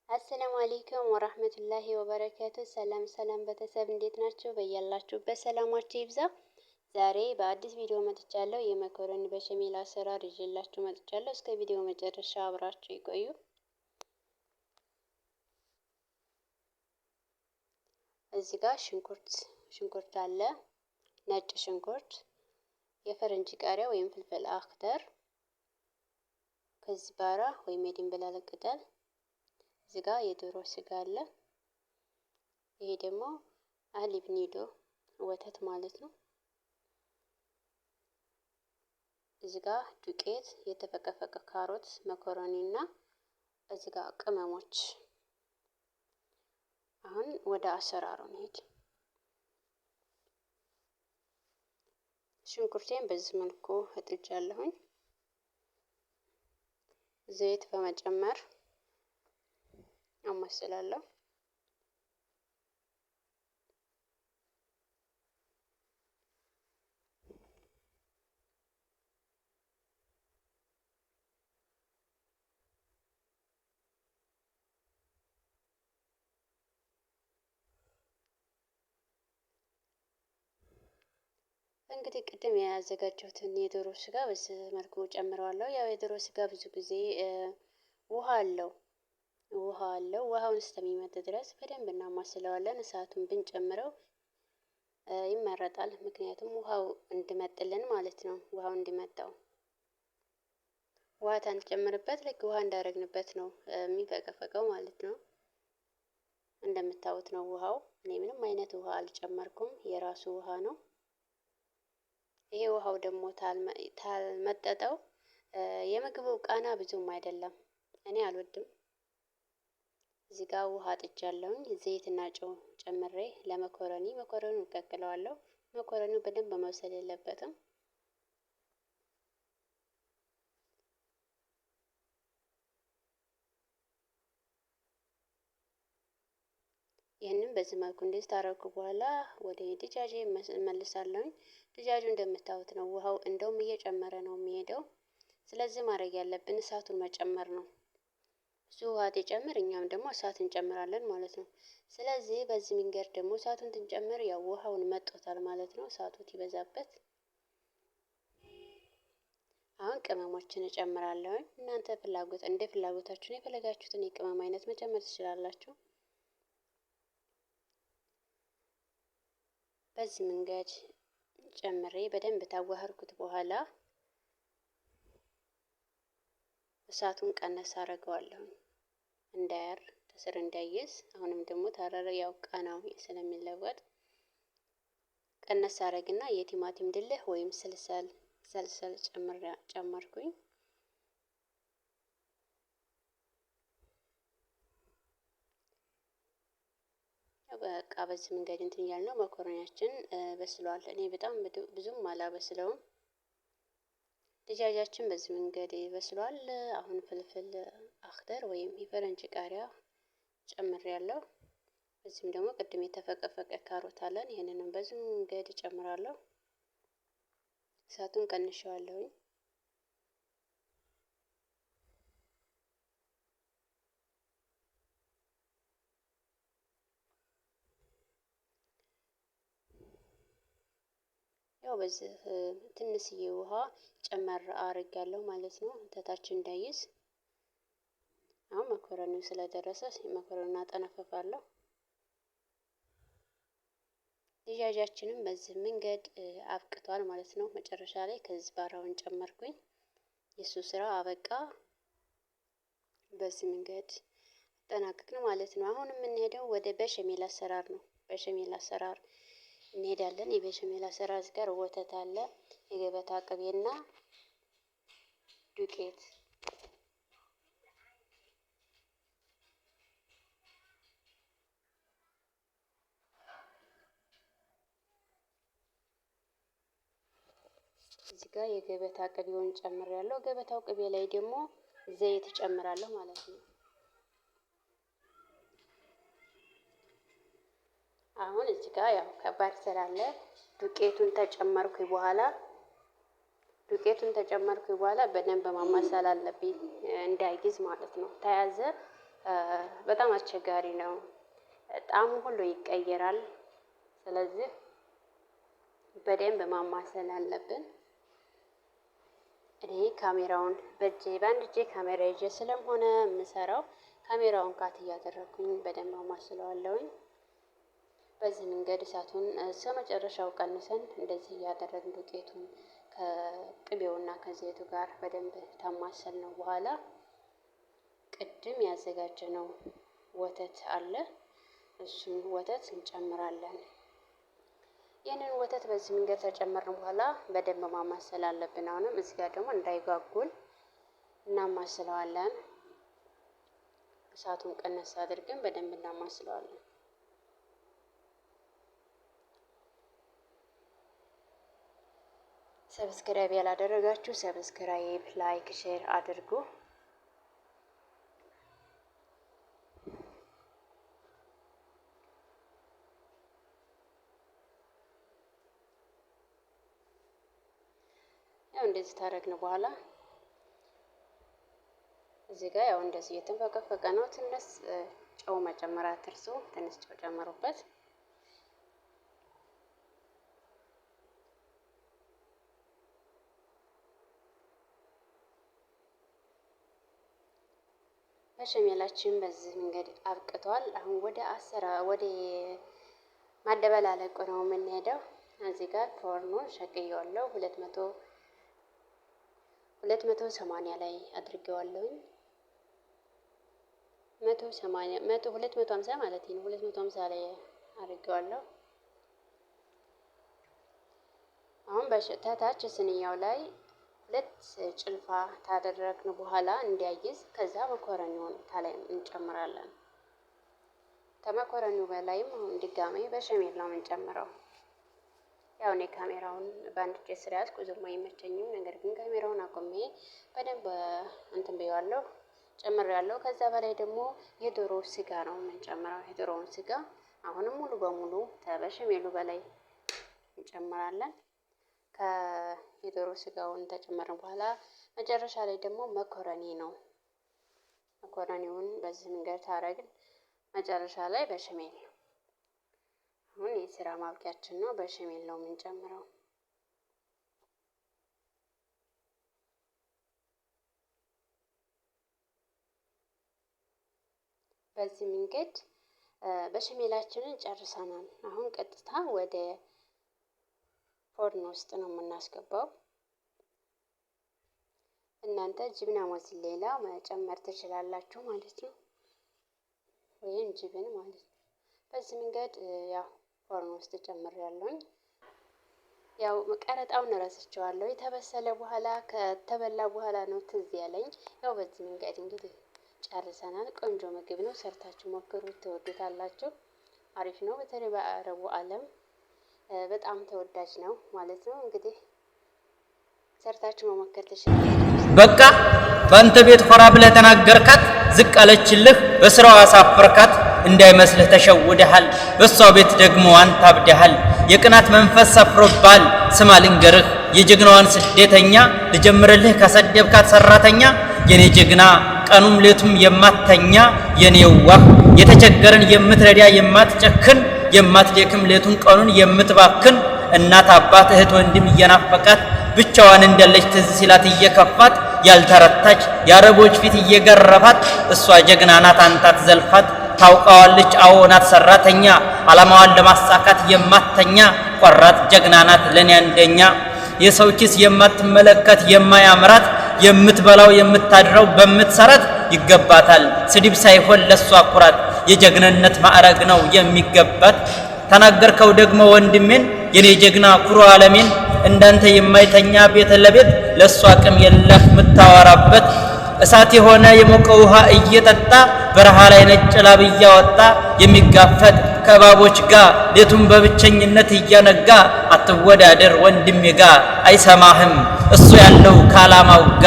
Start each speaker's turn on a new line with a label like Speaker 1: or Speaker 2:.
Speaker 1: አሰላሙ አለይኩም ወራህመቱላሂ ወበረካቱ። ሰላም ሰላም ቤተሰብ እንዴት ናቸው? በያላችሁበት ሰላማችሁ ይብዛ። ዛሬ በአዲስ ቪዲዮ መጥቻለሁ። የመኮረኒ በሸሜል አሰራር ይዤላችሁ መጥቻለሁ። እስከ ቪዲዮ መጨረሻ አብራችሁ ይቆዩ። እዚህ ጋር ሽንኩርት አለ፣ ነጭ ሽንኩርት፣ የፈረንጅ ቃሪያ ወይም ፍልፍል አክተር፣ ከዝባራ ወይም የድንብላል ቅጠል፣ እዚህ ጋር የዶሮ ስጋ አለ። ይሄ ደግሞ አሊብ ኒዶ ወተት ማለት ነው። እዚህ ጋር ዱቄት፣ የተፈቀፈቀ ካሮት፣ መኮረኒ እና እዚህ ጋር ቅመሞች። አሁን ወደ አሰራሩ እንሄድ። ሽንኩርቴን በዚህ መልኩ እጥጃለሁኝ። ዘይት በመጨመር አማስላለሁ። እንግዲህ ቅድም ያዘጋጀሁትን የዶሮ ስጋ በዚህ መልኩ ጨምረዋለሁ። ያው የዶሮ ስጋ ብዙ ጊዜ ውሃ አለው። ውሃውን እስከሚመጥ ድረስ በደንብ እናማስለዋለን። እሳቱን ብንጨምረው ይመረጣል። ምክንያቱም ውሃው እንዲመጥልን ማለት ነው። ውሃው እንዲመጣው ውሃ ታንጨምርበት ልክ ውሃ እንዳረግንበት ነው የሚፈቀፈቀው ማለት ነው። እንደምታዩት ነው ውሃው። እኔ ምንም አይነት ውሃ አልጨመርኩም፣ የራሱ ውሃ ነው። ይሄ ውሃው ደግሞ ታልመጠጠው የምግቡ ቃና ብዙም አይደለም፣ እኔ አልወድም። እዚህ ጋር ውሃ ጥጃለሁኝ። ዘይትና ጨው ጨምሬ መኮረኒውን እቀቅለዋለሁ። መኮረኒው በደንብ መብሰል የለበትም። ይህንን በዚህ መልኩ እንደዚህ ታረኩ በኋላ ወደ ድጃጄ እመልሳለሁኝ። ድጃጁ እንደምታዩት ነው፣ ውሃው እንደውም እየጨመረ ነው የሚሄደው። ስለዚህ ማድረግ ያለብን እሳቱን መጨመር ነው። እሱ ውሃ ሲጨምር እኛም ደግሞ እሳት እንጨምራለን ማለት ነው። ስለዚህ በዚህ መንገድ ደግሞ እሳቱን ትንጨምር፣ ያው ውሃውን መጦታል ማለት ነው፣ እሳቱ ይበዛበት። አሁን ቅመሞችን እጨምራለሁ። እናንተ እንደ ፍላጎታችሁ የፈለጋችሁትን የቅመም አይነት መጨመር ትችላላችሁ። በዚህ መንገድ ጨምሬ በደንብ ታዋህርኩት በኋላ እሳቱን ቀነስ አደርገዋለሁ እንዳያር ተስር እንዳይዝ። አሁንም ደግሞ ታረረ፣ ያው ቃናው ስለሚለወጥ ቀነስ አደርግና የቲማቲም ድልህ ወይም ስልሰል ጨመርኩኝ። በቃ በዚህ መንገድ እንትን እያልን ነው። መኮረኒያችን በስሏል። እኔ በጣም ብዙም አላበስለውም። ድጃጃችን በዚህ መንገድ በስሏል። አሁን ፍልፍል አክተር ወይም የፈረንጅ ቃሪያ ጨምሬያለሁ። እዚህም ደግሞ ቅድም የተፈቀፈቀ ካሮት አለን። ይሄንንም በዚህ መንገድ እጨምራለሁ። እሳቱን ቀንሼዋለሁኝ። ያው በዚህ ትንሽዬ ውሃ ጨመር አድርጌያለሁ ማለት ነው፣ ተታች እንዳይዝ። አሁን መኮረኒው ስለደረሰ መኮረኒውን አጠነፍፋለሁ። ድጃጃችንም በዚህ መንገድ አብቅቷል ማለት ነው። መጨረሻ ላይ ከዝባራውን ጨመርኩኝ። የሱ ስራ አበቃ። በዚህ መንገድ አጠናቀቅን ማለት ነው። አሁን የምንሄደው ወደ በሸሜል አሰራር ነው። በሸሜል አሰራር እንሄዳለን። የበሸሜል አሰራር ጋር ወተት አለ፣ የገበታ ቅቤና ዱቄት። እዚህ ጋር የገበታ ቅቤውን ጨምሬያለሁ። ገበታው ቅቤ ላይ ደግሞ ዘይት ጨምራለሁ ማለት ነው። አሁን እዚህ ጋር ያው ከባድ ስራ አለ። ዱቄቱን ተጨመርኩ በኋላ በደንብ ማማሰል አለብኝ እንዳይጊዝ ማለት ነው። ተያዘ በጣም አስቸጋሪ ነው። ጣዕሙ ሁሉ ይቀየራል። ስለዚህ በደንብ ማማሰል አለብን። እኔ ካሜራውን በአንድ እጄ ካሜራ ይዤ ስለሆነ የምሰራው ካሜራውን ካት እያደረኩኝ በደንብ አማስለዋለሁኝ። በዚህ መንገድ እሳቱን እስከመጨረሻው ቀንሰን እንደዚህ እያደረግን ዱቄቱን ከቅቤውና ከዘይቱ ጋር በደንብ ታማሰል ነው በኋላ ቅድም ያዘጋጀነው ወተት አለ። እሱን ወተት እንጨምራለን። ይህንን ወተት በዚህ መንገድ ተጨመርን በኋላ በደንብ ማማሰል አለብን። አሁንም እዚህ ጋር ደግሞ እንዳይጓጉል እናማስለዋለን። እሳቱን ቀነስ አድርገን በደንብ እናማስለዋለን። ሰብስክራይብ ያላደረጋችሁ ሰብስክራይብ፣ ላይክ፣ ሼር አድርጉ። ያው እንደዚህ ታረግን በኋላ እዚህ ጋር ያው እንደዚህ እየተንፈቀፈቀ ነው። ትንሽ ጨው መጨመር አትርሱ። ትንሽ ጨው ጨምሩበት። በሸሜላችን በዚህ መንገድ አብቅቷል። አሁን ወደ ማደበላለቁ ነው የምንሄደው። እዚህ ጋር ፎርኑን ሸቅየዋለሁ 280 ላይ አድርጌዋለሁ። 250 ማለት ነው። 250 ላይ አድርጌዋለሁ። አሁን በታች ስንያው ላይ 2 ጭልፋ ታደረግን በኋላ እንዲያይዝ ከዛ መኮረኒውን ታላይ እንጨምራለን። ከመኮረኒው በላይም አሁን ድጋሜ በሸሜል ነው የምንጨምረው። ያው እኔ ካሜራውን በአንድ እጄ ስለያዝኩ ብዙም አይመቸኝም። ነገር ግን ካሜራውን አቆሜ በደንብ እንትን ብየዋለሁ ጨምሬያለሁ። ከዛ በላይ ደግሞ የዶሮ ስጋ ነው የምንጨምረው። የዶሮውን ስጋ አሁንም ሙሉ በሙሉ በሸሜሉ በላይ እንጨምራለን። ከየዶሮ ስጋውን ተጨመርን በኋላ መጨረሻ ላይ ደግሞ መኮረኒ ነው። መኮረኒውን በዚህ መንገድ ታረግን መጨረሻ ላይ በሸሜል አሁን የስራ ማብቂያችን ነው። በሸሜል ነው የምንጨምረው። በዚህ መንገድ በሸሜላችንን ጨርሰናል። አሁን ቀጥታ ወደ ፎርን ውስጥ ነው የምናስገባው። እናንተ ጅብና ሞዝሬላ መጨመር ትችላላችሁ ማለት ነው፣ ወይም ጅብን ማለት ነው። በዚህ መንገድ ያው ፎርን ውስጥ ጨምሬያለሁኝ። ያው ቀረጣውን ረስቼዋለሁ። የተበሰለ በኋላ ከተበላ በኋላ ነው ትዝ ያለኝ። ያው በዚህ መንገድ እንግዲህ ጨርሰናል። ቆንጆ ምግብ ነው፣ ሰርታችሁ ሞክሩት፣ ትወዱታላችሁ። አሪፍ ነው። በተለይ በአረቡ ዓለም በጣም ተወዳጅ ነው ማለት ነው። እንግዲህ ሰርታችሁ መሞከር ትችላላችሁ።
Speaker 2: በቃ በአንተ ቤት ኮራ ብለህ ተናገርካት፣ ዝቅ አለችልህ፣ በስራው አሳፈርካት። እንዳይመስልህ ተሸውደሃል፣ በሷ ቤት ደግሞ አንተ አብደሃል። የቅናት መንፈስ ሰፍሮብሃል። ስማ ልንገርህ የጀግናዋን ስደተኛ፣ ልጀምርልህ ከሰደብካት ሰራተኛ። የኔ ጀግና ቀኑም ሌቱም የማተኛ፣ የኔ ዋህ የተቸገረን የምትረዳ የማትጨክን፣ የማትደክም ሌቱን ቀኑን የምትባክን፣ እናት አባት እህት ወንድም እየናፈቃት፣ ብቻዋን እንደለች ትዝ ሲላት እየከፋት፣ ያልተረታች የአረቦች ፊት እየገረፋት፣ እሷ ጀግና ናት አንተ አትዘልፋት። ታውቃዋለች አዎ ናት ሰራተኛ፣ ዓላማዋን ለማሳካት የማተኛ፣ ቆራጥ ጀግና ናት ለኔ አንደኛ። የሰው ኪስ የማትመለከት የማያምራት፣ የምትበላው የምታድረው በምትሰራት፣ ይገባታል ስድብ ሳይሆን ለሷ ኩራት፣ የጀግንነት ማዕረግ ነው የሚገባት። ተናገርከው ደግሞ ወንድሜን የኔ ጀግና ኩሩ ዓለሜን፣ እንዳንተ የማይተኛ ቤት ለቤት፣ ለሷ አቅም የለህ ምታወራበት። እሳት የሆነ የሞቀ ውሃ እየጠጣ፣ በረሃ ላይ ነጭ ላብ እያወጣ፣ የሚጋፈጥ ከእባቦች ጋር ሌቱን በብቸኝነት እያነጋ፣ አትወዳደር ወንድሜ ጋ አይሰማህም እሱ ያለው ከዓላማው ጋ።